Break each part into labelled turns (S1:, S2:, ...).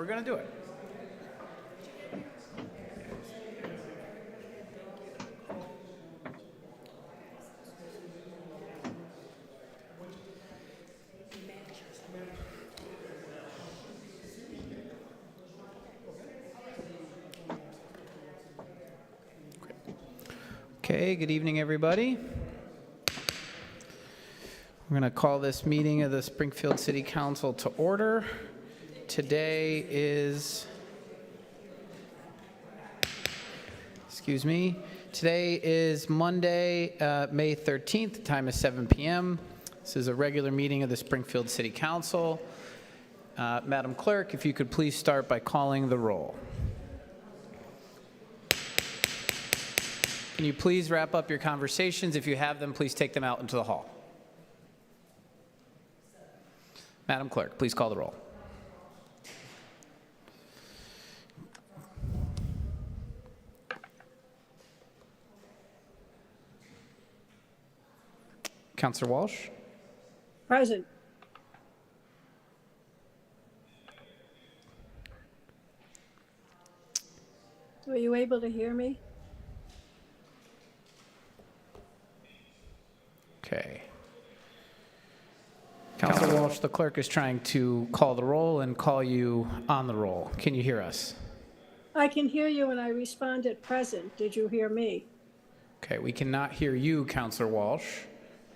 S1: we're going to do it. Okay, good evening, everybody. We're going to call this meeting of the Springfield City Council to order. Today is, today is Monday, May 13th. The time is 7 p.m. This is a regular meeting of the Springfield City Council. Madam Clerk, if you could please start by calling the roll. Can you please wrap up your conversations? If you have them, please take them out into the hall. Madam Clerk, please call the roll. Councilor Walsh?
S2: Present. Were you able to hear me?
S1: Okay. Councilor Walsh, the clerk is trying to call the roll and call you on the roll. Can you hear us?
S2: I can hear you and I responded present. Did you hear me?
S1: Okay, we cannot hear you, Councilor Walsh,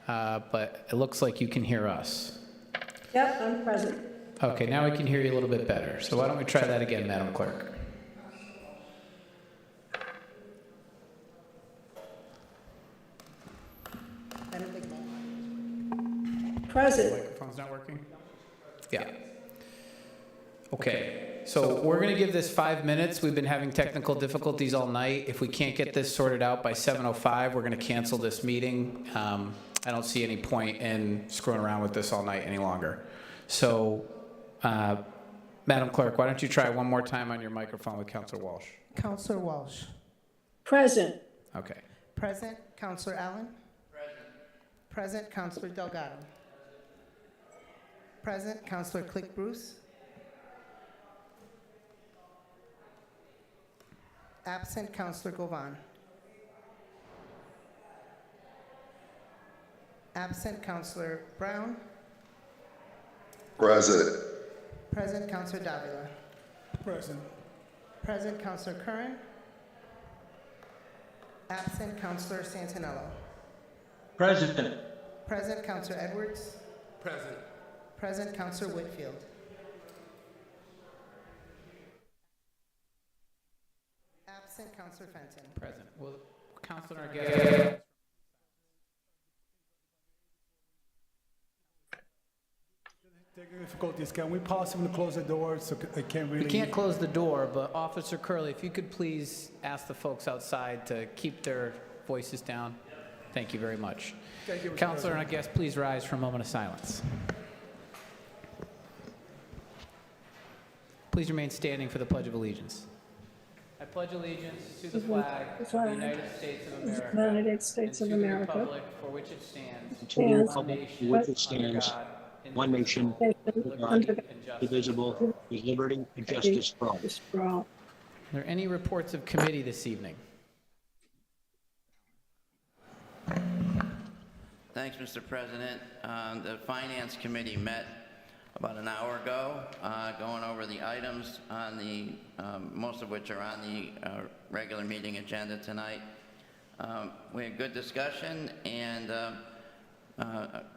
S1: but it looks like you can hear us.
S2: Yep, I'm present.
S1: Okay, now we can hear you a little bit better. So why don't we try that again, Madam Clerk?
S2: Present.
S1: Microphone's not working? Yeah. Okay, so we're going to give this 5 minutes. We've been having technical difficulties all night. If we can't get this sorted out by 7:05, we're going to cancel this meeting. I don't see any point in screwing around with this all night any longer. So, Madam Clerk, why don't you try one more time on your microphone with Councilor Walsh?
S3: Councilor Walsh.
S2: Present.
S1: Okay.
S3: Present. Councilor Allen. Present. Present. Councilor Delgado. Present. Councilor Click Bruce. Absent. Councilor Govan. Absent. Councilor Brown.
S4: Present.
S3: Present. Councilor Davila.
S4: Present.
S3: Present. Councilor Curran. Absent. Councilor Santinello.
S5: Present.
S3: Present. Councilor Edwards.
S4: Present.
S3: Present. Councilor Whitfield. Absent. Councilor Fenton.
S1: Present. Well, Councilor, I guess.
S6: Technical difficulties. Can we possibly close the door so I can't really?
S1: We can't close the door, but Officer Curley, if you could please ask the folks outside to keep their voices down. Thank you very much.
S6: Thank you, Mr.
S1: Councilor, and I
S6: President.
S1: guess please rise for a moment of silence. Please remain standing for the Pledge of Allegiance. I pledge allegiance to the flag of the United States of America,
S2: United States
S1: and
S2: of
S1: to the
S2: America,
S1: republic for which it stands,
S5: To the
S2: Yes.
S5: republic for which it stands, one nation,
S2: under
S5: indivisible, with liberty and justice for all.
S2: justice for all.
S1: Are there any reports of committee this evening?
S7: Thanks, Mr. President. The Finance Committee met about an hour ago, going over the items on the, most of which are on the regular meeting agenda tonight. We had good discussion and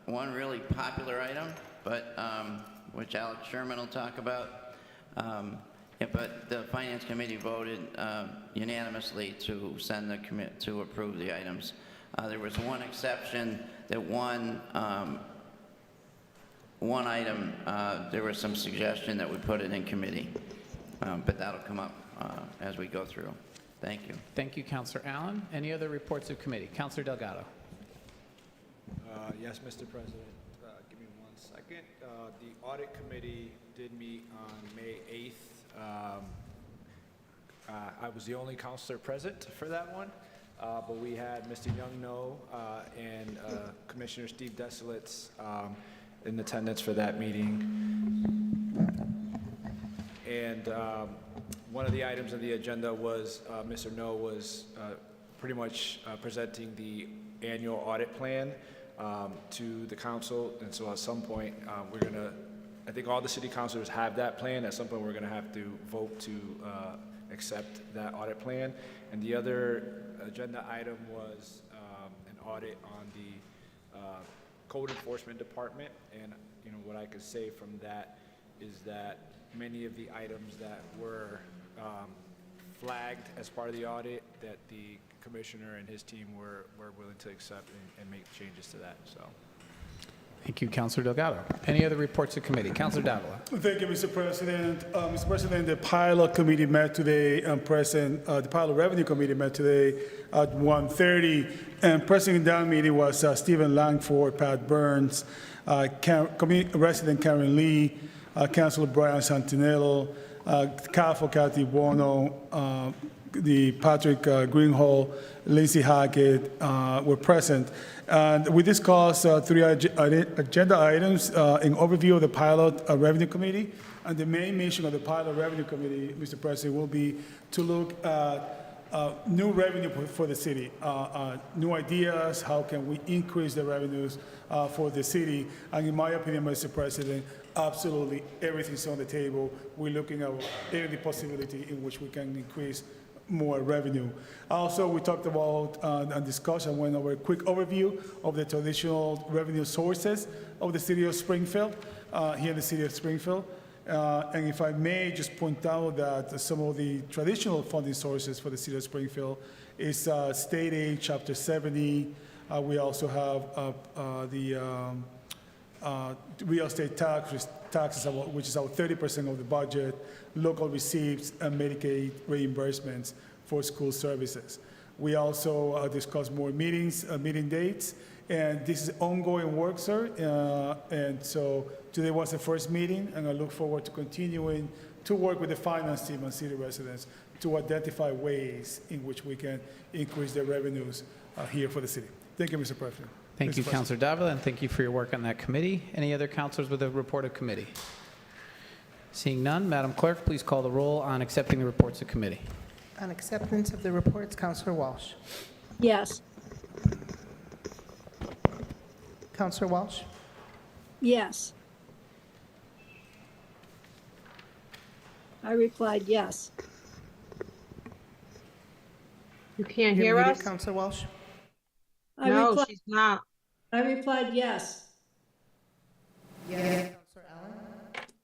S7: one really popular item, but which Alex Sherman will talk about. But the Finance Committee voted unanimously to send the to approve the items. There was one exception that one item, there was some suggestion that we put it in committee, but that'll come up as we go through. Thank you.
S1: Thank you, Councilor Allen. Any other reports of committee? Councilor Delgado.
S8: Yes, Mr. President. Give me 1 second. The Audit Committee did meet on May 8th. I was the only counselor present for that one, but we had Mr. Youngno and Commissioner Steve Desolitz in attendance for that meeting. And And one of the items on the agenda was Mr. No was pretty much presenting the annual audit plan to the council. And so at some point, we're going to, I think all the city councilors have that plan. At some point, we're going to have to vote to accept that audit plan. And the other agenda item was an audit on the code enforcement department. And what I could say from that is that many of the items that were flagged as part of the audit, that the commissioner and his team were willing to accept and make changes to that, so.
S1: Thank you, Councilor Delgado. Any other reports of committee? Councilor Davila.
S6: Thank you, Mr. President. Mr. President, the pilot committee met today, and the pilot revenue committee met today at 1:30, and presiding that meeting was Stephen Langford, Pat Burns, resident Karen Lee, Councilor Brian Santinello, CAFO Kathy Bono, the Patrick Greenhall, Lindsay Hackett were present. And we discussed three agenda items in overview of the pilot revenue committee. And the main mission of the pilot revenue committee, Mr. President, will be to look at new revenue for the city, new ideas, how can we increase the revenues for the city. And in my opinion, Mr. President, absolutely everything's on the table. We're looking at every possibility in which we can increase more revenue. Also, we talked about and discussed and went over a quick overview of the traditional revenue sources of the city of Springfield, here in the city of Springfield. And if I may just point out that some of the traditional funding sources for the city of Springfield is state aid, chapter 70. We also have the real estate taxes, which is about 30% of the budget, local receipts, and Medicaid reimbursements for school services. We also discussed more meeting dates, and this is ongoing work, sir. And so today was the first meeting, and I look forward to continuing to work with the finance team and city residents to identify ways in which we can increase the revenues here for the city. Thank you, Mr. President.
S1: Thank you, Councilor Davila, and thank you for your work on that committee. Any other councilors with a report of committee? Seeing none, Madam Clerk, please call the roll on accepting the reports of committee.
S3: On acceptance of the reports, Councilor Walsh.
S2: Yes.
S3: Councilor Walsh.
S2: Yes. I replied yes.
S4: You can't
S3: You're
S4: hear
S3: muted,
S4: us?
S3: Councilor Walsh.
S4: No, she's not.
S2: I replied yes.
S3: Yes. Councilor Allen.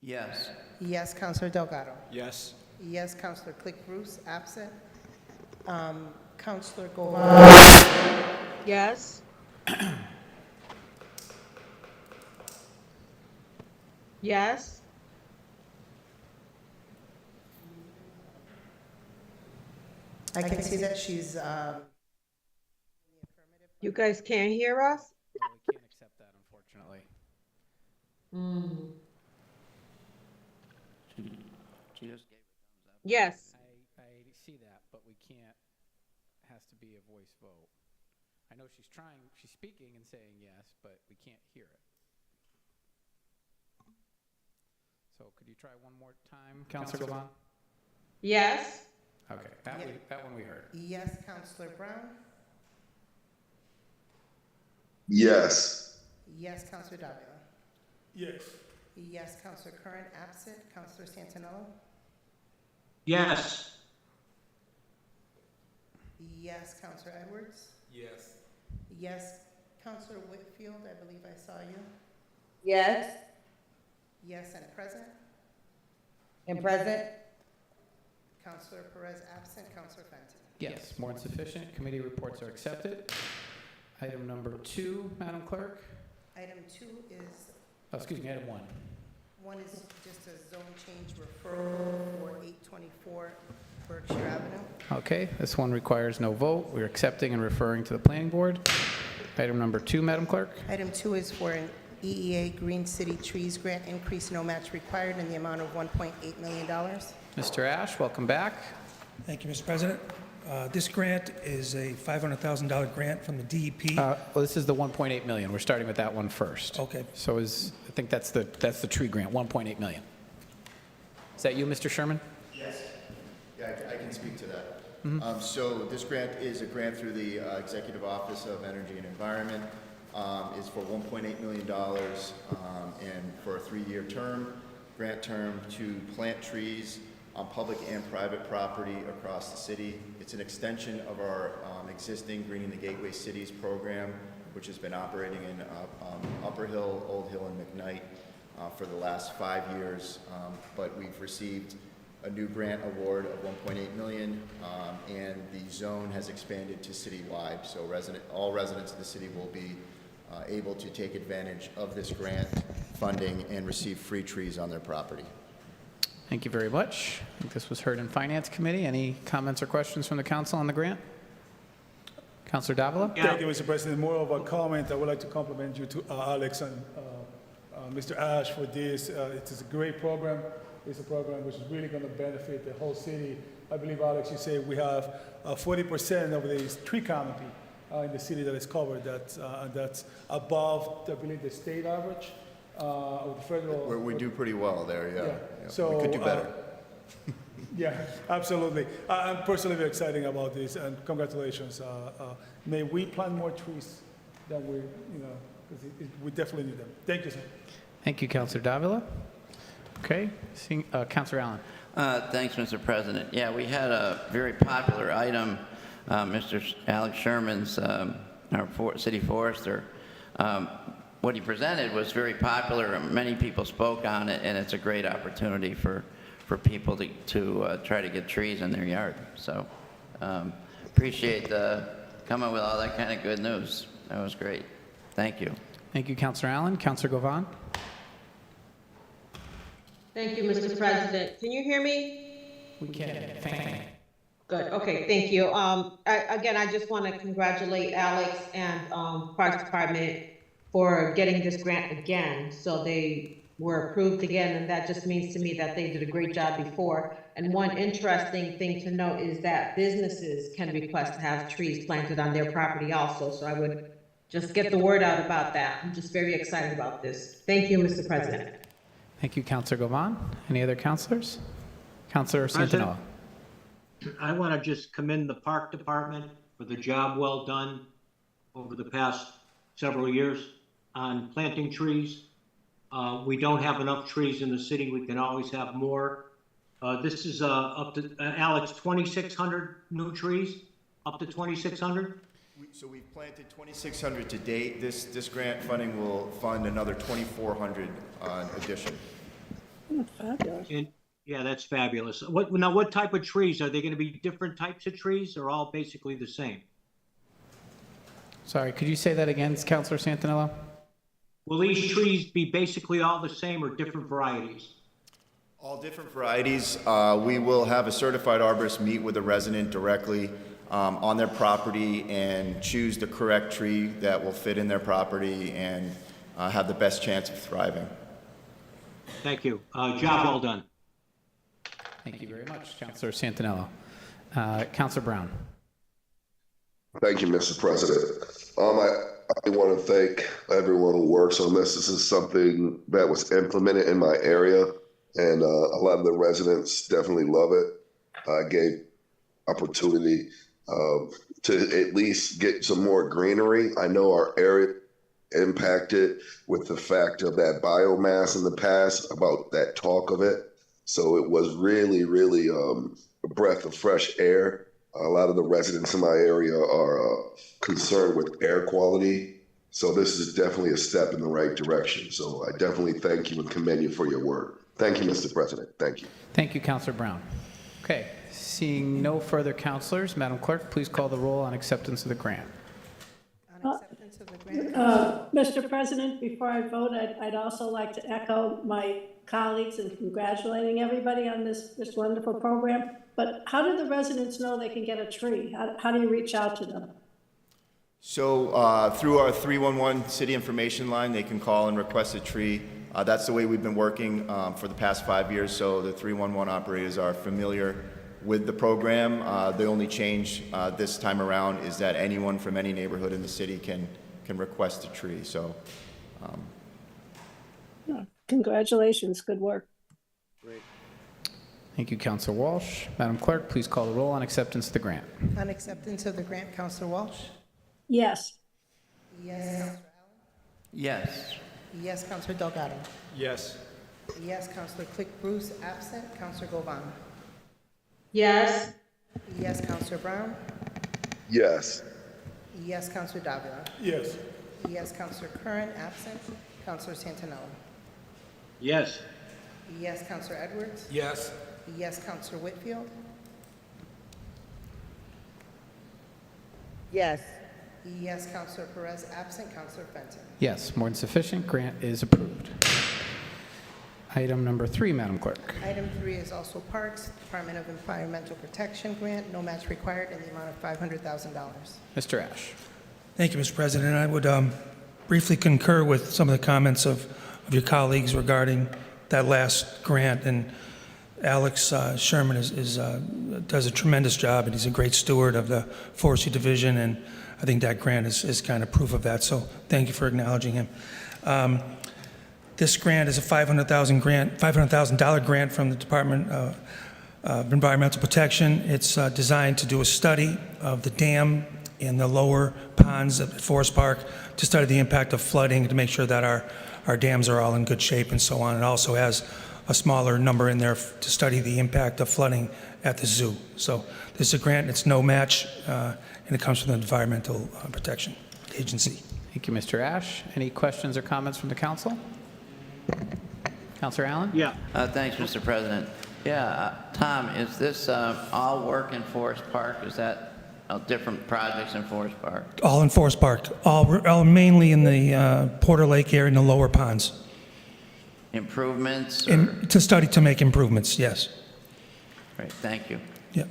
S7: Yes.
S3: Yes, Councilor Delgado.
S8: Yes.
S3: Yes, Councilor Click Bruce, absent. Councilor Govan.
S4: Yes. Yes.
S3: I can see that she's,
S4: You guys can't hear us?
S1: No, we can't accept that, unfortunately.
S7: She just gave a thumbs up.
S4: Yes.
S1: I see that, but we can't, has to be a voice vote. I know she's trying, she's speaking and saying yes, but we can't hear it. So could you try one more time, Councilor Govan?
S4: Yes.
S1: Okay, that one we heard.
S3: yes, Councilor Brown.
S9: Yes.
S3: Yes, Councilor Davila.
S6: Yes.
S3: Yes, Councilor Curran, absent. Councilor Santinello.
S5: Yes.
S3: Yes, Councilor Edwards.
S8: Yes.
S3: Yes, Councilor Whitfield, I believe I saw you.
S4: Yes.
S3: Yes, and present.
S4: And present?
S3: Councilor Perez, absent. Councilor Fenton.
S1: Yes, more than sufficient. Committee reports are accepted. Item number 2, Madam Clerk.
S3: Item 2 is,
S1: Oh, excuse me, item 1.
S3: one is just a zone change referral for 824 Berkshire Avenue.
S1: Okay, this one requires no vote. We're accepting and referring to the planning board. Item number 2, Madam Clerk.
S3: Item 2 is for an EEA Green City Trees Grant increase, no match required, in the amount of $1.8 million.
S1: Mr. Ash, welcome back.
S10: Thank you, Mr. President. This grant is a $500,000 grant from the DEP.
S1: Well, this is the 1.8 million. We're starting with that one first.
S10: Okay.
S1: So I think that's the tree grant, 1.8 million. Is that you, Mr. Sherman?
S11: Yes. Yeah, I can speak to that. So this grant is a grant through the Executive Office of Energy and Environment. It's for $1.8 million and for a 3-year term, grant term to plant trees on public and private property across the city. It's an extension of our existing Greening the Gateway Cities program, which has been operating in Upper Hill, Old Hill, and McKnight for the last 5 years. But we've received a new grant award of $1.8 million, and the zone has expanded to citywide. So all residents of the city will be able to take advantage of this grant funding and receive free trees on their property.
S1: Thank you very much. I think this was heard in Finance Committee. Any comments or questions from the council on the grant? Councilor Davila?
S6: Thank you, Mr. President. More of a comment. I would like to compliment you to Alex and Mr. Ash for this. It is a great program. It's a program which is really going to benefit the whole city. I believe, Alex, you say we have 40% of the tree canopy in the city that is covered. That's above, I believe, the state average or the federal.
S11: Where we do pretty well there, yeah. Yeah.
S6: So,
S11: we could do better.
S6: Yeah, absolutely. I'm personally very excited about this, and congratulations. May we plant more trees than we, because we definitely need them. Thank you, sir.
S1: Thank you, Councilor Davila. Okay, Councilor Allen.
S7: Thanks, Mr. President. Yeah, we had a very popular item, Mr. Alex Sherman's, our city forester. What he presented was very popular. Many people spoke on it, and it's a great opportunity for people to try to get trees in their yard. So appreciate coming with all that kind of good news. That was great. Thank you.
S1: Thank you, Councilor Allen. Councilor Govan?
S4: Thank you, Mr. President. Can you hear me?
S1: We can. Thank you.
S4: Good. Okay, thank you. Again, I just want to congratulate Alex and Parks Department for getting this grant again. So they were approved again, and that just means to me that they did a great job before. And one interesting thing to note is that businesses can request to have trees planted on their property also. So I would just get the word out about that. I'm just very excited about this. Thank you, Mr. President.
S1: Thank you, Councilor Govan. Any other councilors? Councilor Santinola.
S5: I want to just commend the Park Department for the job well done over the past several years on planting trees. We don't have enough trees in the city. We can always have more. This is up to, Alex, 2,600 new trees, up to 2,600?
S11: So we've planted 2,600 to date. This grant funding will fund another 2,400 in addition.
S2: Fabulous.
S5: Yeah, that's fabulous. What type of trees? Are they going to be different types of trees or all basically the same?
S1: Sorry, could you say that again, Councilor Santinola?
S5: Will these trees be basically all the same or different varieties?
S11: All different varieties. We will have a certified arborist meet with a resident directly on their property and choose the correct tree that will fit in their property and have the best chance of thriving.
S5: Thank you. Job well done.
S1: Thank you very much, Councilor Santinola. Councilor Brown.
S9: Thank you, Mr. President. I want to thank everyone who works on this. This is something that was implemented in my area, and a lot of the residents definitely love it. I gave opportunity to at least get some more greenery. I know our area impacted with the fact of that biomass in the past, about that talk of it. So it was really, really a breath of fresh air. A lot of the residents in my area are concerned with air quality. So this is definitely a step in the right direction. So I definitely thank you and commend you for your work. Thank you, Mr. President. Thank you.
S1: Thank you, Councilor Brown. Okay, seeing no further councilors, Madam Clerk, please call the roll on acceptance of the grant.
S3: On acceptance of the grant.
S2: Mr. President, before I vote, I'd also like to echo my colleagues in congratulating everybody on this wonderful program. But how do the residents know they can get a tree? How do you reach out to them?
S11: So through our 311 city information line, they can call and request a tree. That's the way we've been working for the past 5 years. So the 311 operators are familiar with the program. The only change this time around is that anyone from any neighborhood in the city can request a tree. So
S2: Congratulations, good work.
S8: Great.
S1: Thank you, Counselor Walsh. Madam Clerk, please call the roll on acceptance of the grant.
S3: On acceptance of the grant, Counselor Walsh?
S2: Yes.
S3: Yes, Counselor Allen?
S7: Yes.
S3: Yes, Counselor Delgado?
S8: Yes.
S3: Yes, Counselor Click Bruce, absent. Counselor Govan?
S4: Yes.
S3: Yes, Counselor Brown?
S9: Yes.
S3: Yes, Counselor Davila?
S6: Yes.
S3: Yes, Counselor Curran, absent. Counselor Santinello?
S5: Yes.
S3: Yes, Counselor Edwards?
S8: Yes.
S3: Yes, Counselor Whitfield?
S12: yes,
S3: Yes, Counselor Perez, absent. Counselor Fenton?
S1: Yes, more than sufficient. Grant is approved. Item number 3, Madam Clerk.
S3: Item 3 is also Parks, Department of Environmental Protection grant, no match required, in the amount of $500,000.
S1: Mr. Ash.
S10: Thank you, Mr. President. I would briefly concur with some of the comments of your colleagues regarding that last grant. And Alex Sherman does a tremendous job, and he's a great steward of the Forestry Division, and I think that grant is kind of proof of that. So thank you for acknowledging him. This grant is a $500,000 grant from the Department of Environmental Protection. It's designed to do a study of the dam in the lower ponds at Forest Park to study the impact of flooding, to make sure that our dams are all in good shape and so on. It also has a smaller number in there to study the impact of flooding at the zoo. So this is a grant, it's no match, and it comes from the Environmental Protection Agency.
S1: Thank you, Mr. Ash. Any questions or comments from the council? Counselor Allen?
S5: Yeah.
S7: Thanks, Mr. President. Yeah, Tom, is this all work in Forest Park? Is that different projects in Forest Park?
S10: All in Forest Park, all mainly in the Porter Lake area in the lower ponds.
S7: Improvements?
S10: To make improvements, yes.
S7: Great, thank you.
S10: Yep.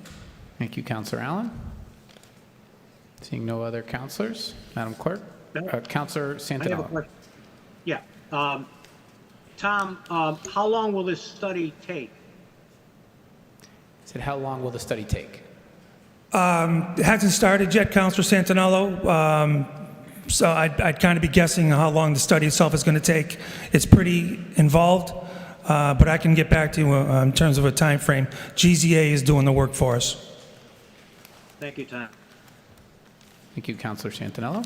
S1: Thank you, Counselor Allen. Seeing no other counselors, Madam Clerk. Counselor
S5: I have a
S1: Santinello.
S5: question. Yeah. Tom, how long will this study take?
S1: Said, how long will the study take?
S10: It hasn't started yet, Counselor Santinello. So I'd kind of be guessing how long the study itself is going to take. It's pretty involved, but I can get back to you in terms of a time frame. GZA is doing the work for us.
S5: Thank you, Tom.
S1: Thank you, Counselor Santinello.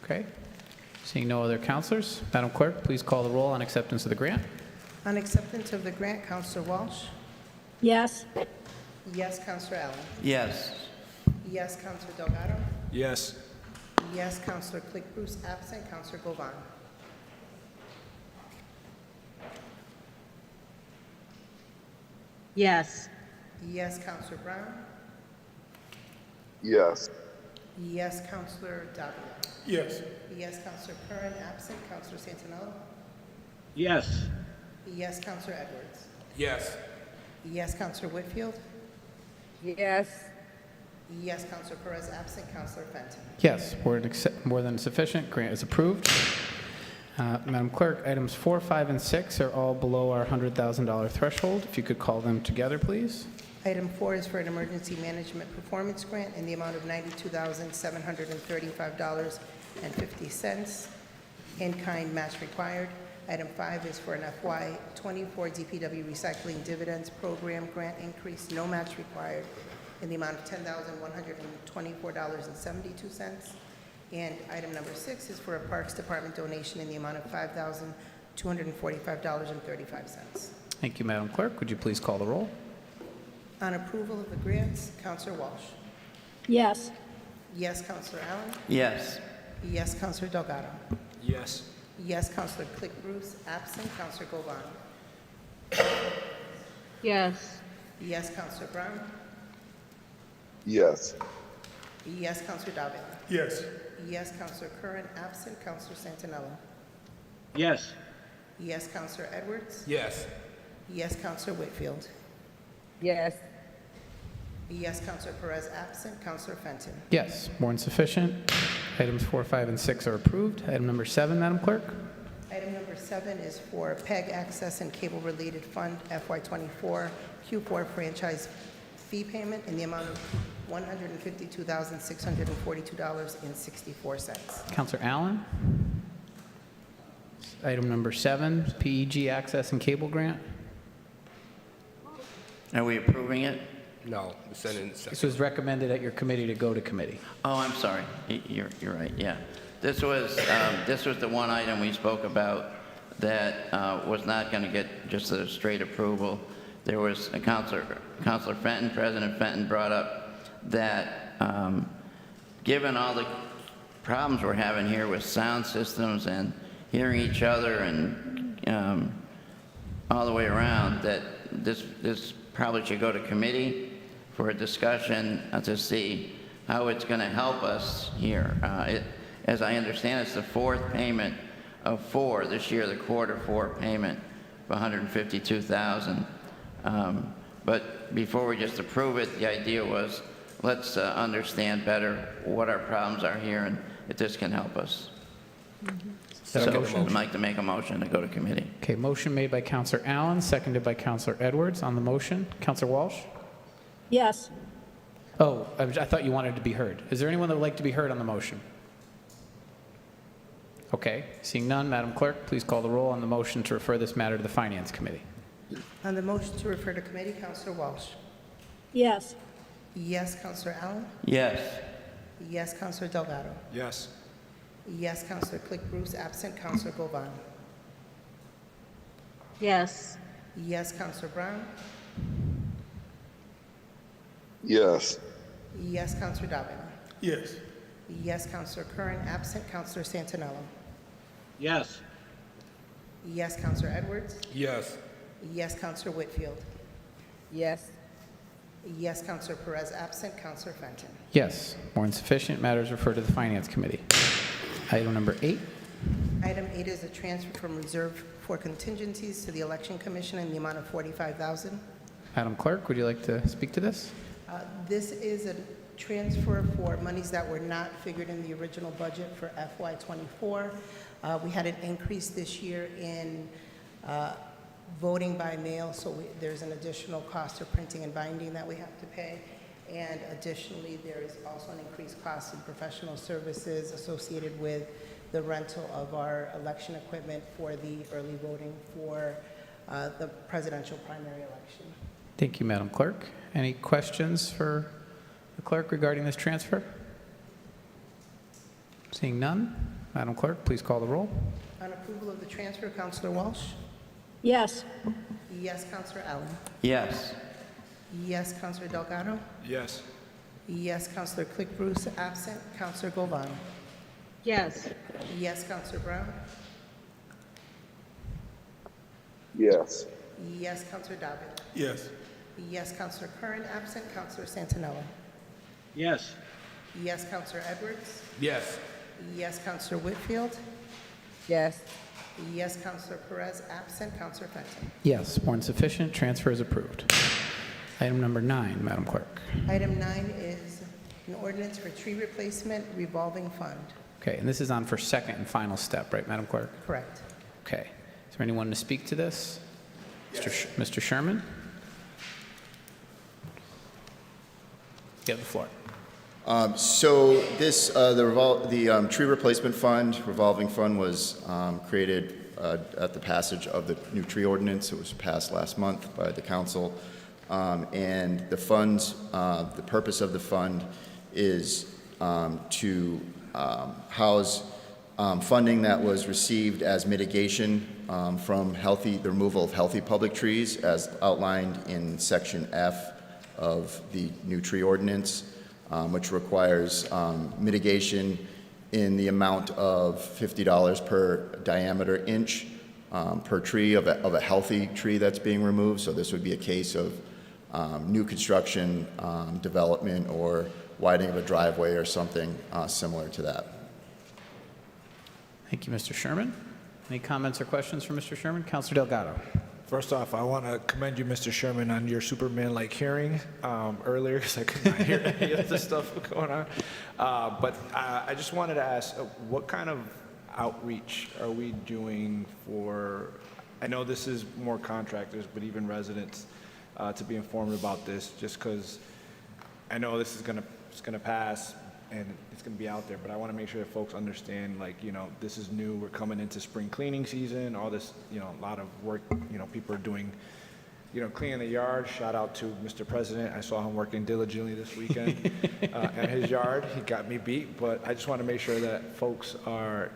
S1: Okay. Seeing no other counselors, Madam Clerk, please call the roll on acceptance of the grant.
S3: On acceptance of the grant, Counselor Walsh?
S2: Yes.
S3: Yes, Counselor Allen?
S7: Yes.
S3: Yes, Counselor Delgado?
S8: Yes.
S3: Yes, Counselor Click Bruce, absent. Counselor Govan?
S12: yes,
S3: Yes, Counselor Brown?
S9: Yes.
S3: Yes, Counselor Davila?
S6: Yes.
S3: Yes, Counselor Curran, absent. Counselor Santinello?
S5: Yes.
S3: Yes, Counselor Edwards?
S8: Yes.
S3: Yes, Counselor Whitfield?
S12: yes,
S3: Yes, Counselor Perez, absent. Counselor Fenton?
S1: Yes, more than sufficient. Grant is approved. Madam Clerk, items 4, 5, and 6 are all below our $100,000 threshold. If you could call them together, please.
S3: Item 4 is for an emergency management performance grant in the amount of $92,735.50. In-kind match required. Item 5 is for an FY24 DPW recycling dividends program grant increase, no match required, in the amount of $10,124.72. And item number 6 is for a Parks Department donation in the amount of $5,245.35.
S1: Thank you, Madam Clerk. Would you please call the roll?
S3: On approval of the grants, Counselor Walsh?
S2: Yes.
S3: Yes, Counselor Allen?
S7: Yes.
S3: Yes, Counselor Delgado?
S8: Yes.
S3: Yes, Counselor Click Bruce, absent. Counselor Govan?
S12: yes,
S3: Yes, Counselor Brown?
S9: Yes.
S3: Yes, Counselor Davila?
S6: Yes.
S3: Yes, Counselor Curran, absent. Counselor Santinello?
S5: Yes.
S3: Yes, Counselor Edwards?
S8: Yes.
S3: Yes, Counselor Whitfield?
S12: yes,
S3: Yes, Counselor Perez, absent. Counselor Fenton?
S1: Yes, more than sufficient. Items 4, 5, and 6 are approved. Item number 7, Madam Clerk.
S3: Item number 7 is for PEG Access and Cable Related Fund FY24 Q4 franchise fee payment in the amount of $152,642.64.
S1: Counselor Allen. Item number 7, PEG Access and Cable Grant.
S7: Are we approving it?
S13: No, we sent it in
S1: This
S13: second.
S1: was recommended at your committee to go to committee.
S7: Oh, I'm sorry. You're right, yeah. This was the one item we spoke about that was not going to get just a straight approval. There was a Councilor Fenton, President Fenton brought up that given all the problems we're having here with sound systems and hearing each other and all the way around, that this probably should go to committee for a discussion to see how it's going to help us here. As I understand, it's the fourth payment of 4 this year, the quarter 4 payment of $152,000. But before we just approve it, the idea was let's understand better what our problems are here and if this can help us. So I'd like to make a motion to go to committee.
S1: Okay, motion made by Counselor Allen, seconded by Counselor Edwards. On the motion, Counselor Walsh?
S2: Yes.
S1: Oh, I thought you wanted to be heard. Is there anyone that would like to be heard on the motion? Okay, seeing none, Madam Clerk, please call the roll on the motion to refer this matter to the Finance Committee.
S3: On the motion to refer to committee, Counselor Walsh.
S2: Yes.
S3: Yes, Counselor Allen.
S7: Yes.
S3: Yes, Counselor Delgado.
S8: Yes.
S3: Yes, Counselor Click Bruce, absent Counselor Govan.
S12: Yes.
S3: Yes, Counselor Brown.
S9: Yes.
S3: Yes, Counselor Davila.
S6: Yes.
S3: Yes, Counselor Curran, absent Counselor Santinello.
S5: Yes.
S3: Yes, Counselor Edwards.
S13: Yes.
S3: Yes, Counselor Whitfield.
S12: Yes.
S3: Yes, Counselor Perez, absent Counselor Fenton.
S1: Yes, more than sufficient. Matters referred to the Finance Committee. Item number 8.
S3: Item 8 is a transfer from reserve for contingencies to the Election Commission in the amount of $45,000.
S1: Madam Clerk, would you like to speak to this?
S3: This is a transfer for monies that were not figured in the original budget for FY24. We had an increase this year in voting by mail, so there's an additional cost of printing and binding that we have to pay. And additionally, there is also an increased cost in professional services associated with the rental of our election equipment for the early voting for the presidential primary election.
S1: Thank you, Madam Clerk. Any questions for the clerk regarding this transfer? Seeing none, Madam Clerk, please call the roll.
S3: On approval of the transfer, Counselor Walsh?
S2: Yes.
S3: Yes, Counselor Allen.
S7: Yes.
S3: Yes, Counselor Delgado.
S8: Yes.
S3: Yes, Counselor Click Bruce, absent Counselor Govan.
S12: Yes.
S3: Yes, Counselor Brown.
S9: Yes.
S3: Yes, Counselor Davila.
S6: Yes.
S3: Yes, Counselor Curran, absent Counselor Santinello.
S5: Yes.
S3: Yes, Counselor Edwards.
S13: Yes.
S3: Yes, Counselor Whitfield.
S12: Yes.
S3: Yes, Counselor Perez, absent Counselor Fenton.
S1: Yes, more than sufficient. Transfer is approved. Item number 9, Madam Clerk.
S3: Item 9 is an ordinance for tree replacement revolving fund.
S1: Okay, and this is on for second and final step, right, Madam Clerk?
S3: Correct.
S1: Okay. Is there anyone to speak to this? Mr. Sherman? You have the floor.
S11: So this, the tree replacement fund, revolving fund, was created at the passage of the new tree ordinance. It was passed last month by the council. And the funds, the purpose of the fund is to house funding that was received as mitigation from the removal of healthy public trees as outlined in Section F of the new tree ordinance, which requires mitigation in the amount of $50 per diameter inch per tree of a healthy tree that's being removed. So this would be a case of new construction, development, or widening of a driveway or something similar to that.
S1: Thank you, Mr. Sherman. Any comments or questions for Mr. Sherman? Councilor Delgado.
S8: First off, I want to commend you, Mr. Sherman, on your Superman-like hearing earlier, because I could not hear any of the stuff going on. But I just wanted to ask, what kind of outreach are we doing for, I know this is more contractors, but even residents, to be informed about this, just because I know this is going to pass and it's going to be out there, but I want to make sure that folks understand, like, you know, this is new, we're coming into spring cleaning season, all this, you know, a lot of work, you know, people are doing cleaning the yard. Shout out to Mr. President. I saw him working diligently this weekend at his yard. He got me beat, but I just want to make sure that folks are,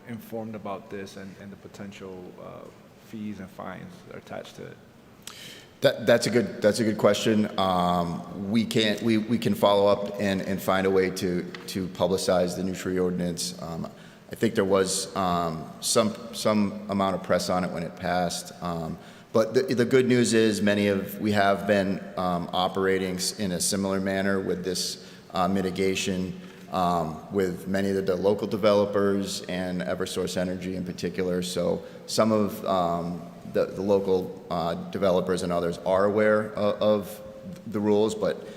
S8: informed about this and the potential fees and fines that are attached to it.
S11: That's a good question. We can follow up and find a way to publicize the new tree ordinance. I think there was some amount of press on it when it passed. But the good news is we have been operating in a similar manner with this mitigation with many of the local developers and Eversource Energy in particular. So some of the local developers and others are aware of the rules, but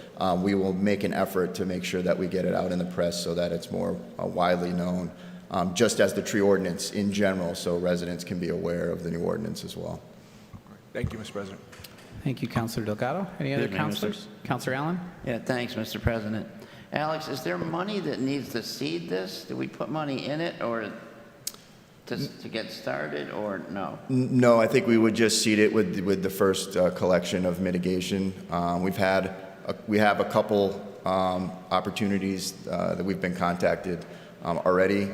S11: we will make an effort to make sure that we get it out in the press so that it's more widely known, just as the tree ordinance in general, so residents can be aware of the new ordinance as well.
S8: Thank you, Mr. President.
S1: Thank you, Councilor Delgado. Any other
S7: Good evening,
S1: councilors? Councilor Allen?
S7: Yeah, thanks, Mr. President. Alex, is there money that needs to seed this? Do we put money in it or to get started, or no?
S11: No, I think we would just seed it with the first collection of mitigation. We have a couple opportunities that we've been contacted already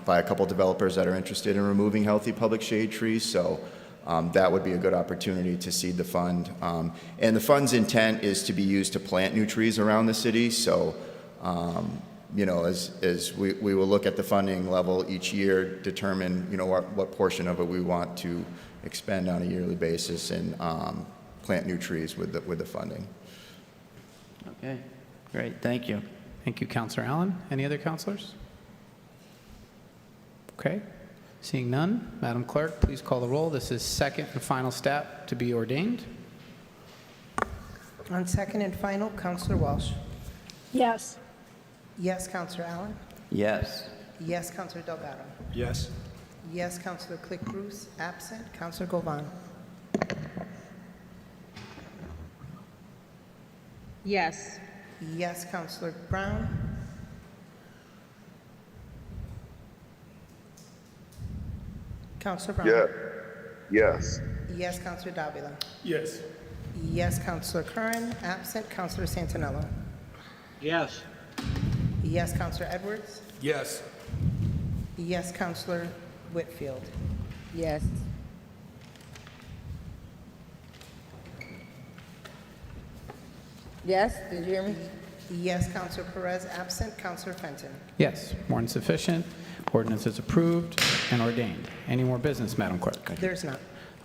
S11: by a couple developers that are interested in removing healthy public shade trees. So that would be a good opportunity to seed the fund. And the fund's intent is to be used to plant new trees around the city. So, as we will look at the funding level each year, determine, what portion of it we want to expend on a yearly basis and plant new trees with the funding.
S7: Okay, great, thank you.
S1: Thank you, Councilor Allen. Any other councilors? Okay. Seeing none, Madam Clerk, please call the roll. This is second and final step to be ordained.
S3: On second and final, Counselor Walsh.
S2: Yes.
S3: Yes, Counselor Allen.
S7: Yes.
S3: Yes, Counselor Delgado.
S8: Yes.
S3: Yes, Counselor Click Bruce, absent. Counselor Govan.
S12: Yes.
S3: Yes, Counselor Brown. Counselor Brown.
S9: Yeah. Yes.
S3: Yes, Counselor Davila.
S6: Yes.
S3: Yes, Counselor Curran, absent. Counselor Santinello.
S5: Yes.
S3: Yes, Counselor Edwards.
S8: Yes.
S3: Yes, Counselor Whitfield.
S12: Yes. Yes, did you hear me?
S3: Yes, Counselor Perez, absent. Counselor Fenton.
S1: Yes, more than sufficient. Ordinance is approved and ordained. Any more business, Madam Clerk?
S3: There's none.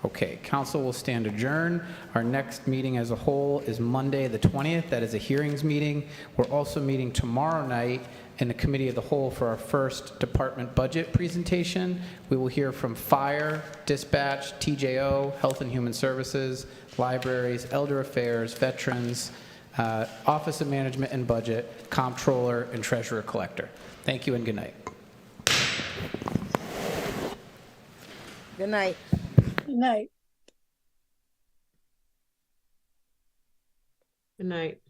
S1: Okay, council will stand adjourned. Our next meeting as a whole is Monday, the 20th. That is a hearings meeting. We're also meeting tomorrow night in the Committee of the Whole for our first department budget presentation. We will hear from Fire, Dispatch, TJO, Health and Human Services, Libraries, Elder Affairs, Veterans, Office of Management and Budget, Comptroller, and Treasurer Collector. Thank you and good night.
S12: Good night.
S2: Good night.
S12: Good night.